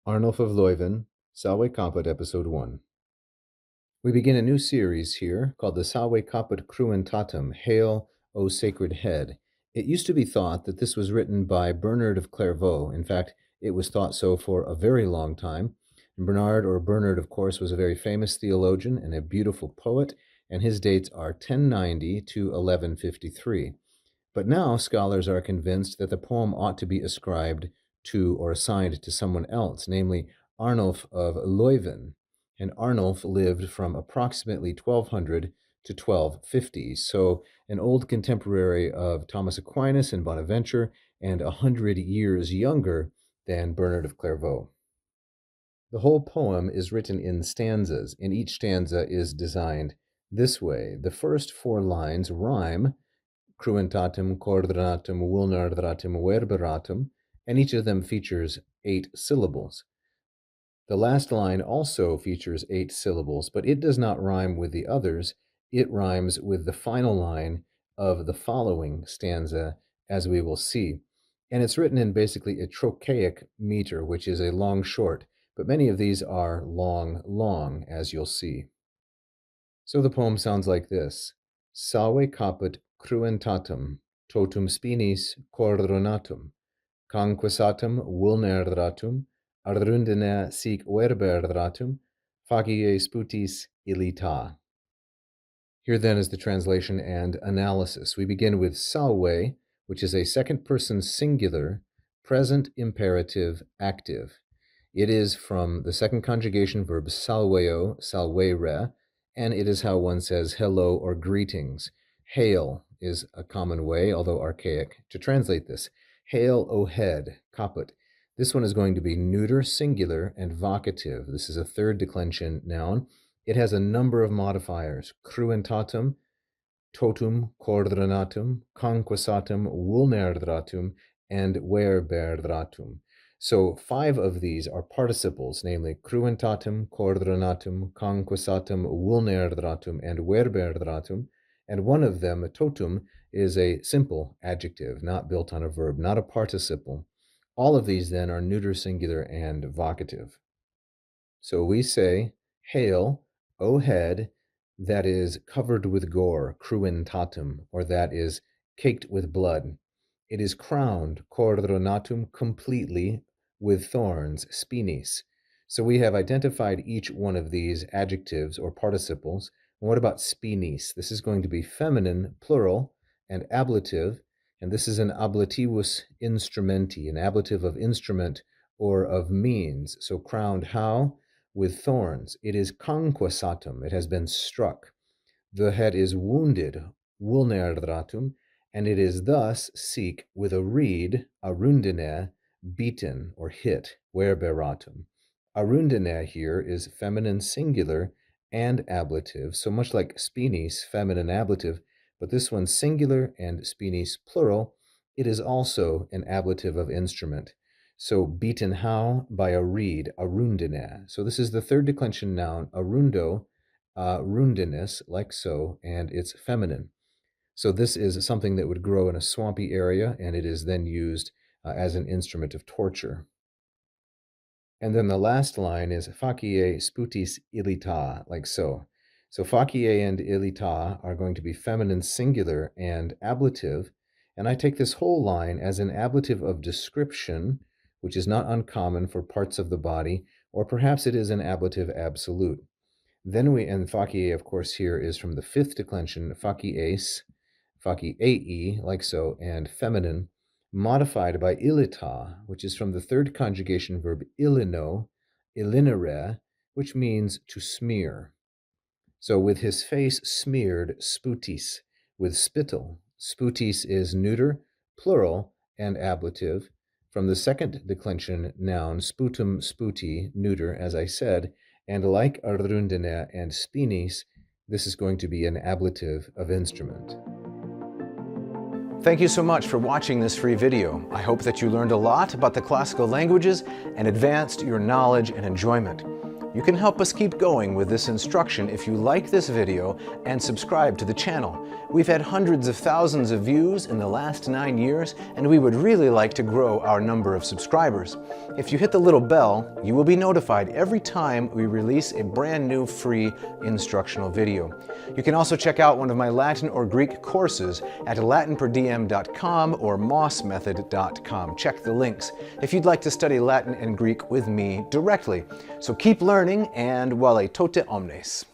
Arnulf of Leuven, Salve Caput, Episode 1. We begin a new series here called the Salve Caput Cruentatum, Hail, O Sacred Head. It used to be thought that this was written by Bernard of Clairvaux. In fact, it was thought so for a very long time. And Bernard, of course, was a very famous theologian and a beautiful poet, and his dates are 1090 to 1153. But now scholars are convinced that the poem ought to be ascribed to or assigned to someone else, namely Arnulf of Leuven. And Arnulf lived from approximately 1200 to 1250, so an old contemporary of Thomas Aquinas and Bonaventure, and 100 years younger than Bernard of Clairvaux. The whole poem is written in stanzas, and each stanza is designed this way. The first 4 lines rhyme, cruentatum, coordinatum, vulneratum, verberatum, and each of them features 8 syllables. The last line also features 8 syllables, but it does not rhyme with the others. It rhymes with the final line of the following stanza, as we will see. And it's written in basically a trochaic meter, which is a long-short, but many of these are long, as you'll see. So the poem sounds like this. Salve caput cruentatum, totum spinis coordinatum, conquisatum vulneratum, arundine sic verberatum, facie sputis illita. Here then is the translation and analysis. We begin with salve, which is a second-person singular, present imperative active. It is from the second conjugation verb salveo, salvere, and it is how one says hello or greetings. Hail is a common way, although archaic, to translate this. Hail, O head, caput. This one is going to be neuter, singular, and vocative. This is a third declension noun. It has a number of modifiers. Cruentatum, totum, coordinatum, conquisatum, vulneratum, and verberatum. So 5 of these are participles, namely cruentatum, coordinatum, conquisatum, vulneratum, and verberatum, and one of them, totum, is a simple adjective, not built on a verb, not a participle. All of these then are neuter, singular, and vocative. So we say, hail, O head, that is covered with gore, cruentatum, or that is caked with blood. It is crowned, coordinatum, completely with thorns, spinis. So we have identified each one of these adjectives or participles. And what about spinis? This is going to be feminine, plural, and ablative, and this is an ablativus instrumenti, an ablative of instrument or of means. So crowned how? With thorns. It is conquisatum, it has been struck. The head is wounded, vulneratum, and it is thus seek with a reed, arundine, beaten or hit, verberatum. Arundine here is feminine singular and ablative, so much like spinis, feminine ablative, but this one's singular and spinis plural. It is also an ablative of instrument. So beaten how? By a reed, arundine. So this is the third declension noun, arundo, rundinus, like so, and it's feminine. So this is something that would grow in a swampy area, and it is then used as an instrument of torture. And then the last line is facie sputis illita, like so. So facie and illita are going to be feminine singular and ablative, and I take this whole line as an ablative of description, which is not uncommon for parts of the body, or perhaps it is an ablative absolute. Then and facie, of course, here is from the 5th declension, facies, faciei, like so, and feminine, modified by illita, which is from the 3rd conjugation verb illino, illinere, which means to smear. So with his face smeared, sputis, with spittle. Sputis is neuter, plural, and ablative. From the 2nd declension noun, sputum, sputi, neuter, as I said, and like arundine and spinis, this is going to be an ablative of instrument. Thank you so much for watching this free video. I hope that you learned a lot about the classical languages and advanced your knowledge and enjoyment. You can help us keep going with this instruction if you like this video and subscribe to the channel. We've had hundreds of thousands of views in the last 9 years, and we would really like to grow our number of subscribers. If you hit the little bell, you will be notified every time we release a brand new free instructional video. You can also check out one of my Latin or Greek courses at LatinPerDiem.com or mossmethod.com. Check the links if you'd like to study Latin and Greek with me directly. So keep learning, and vale tote omnes.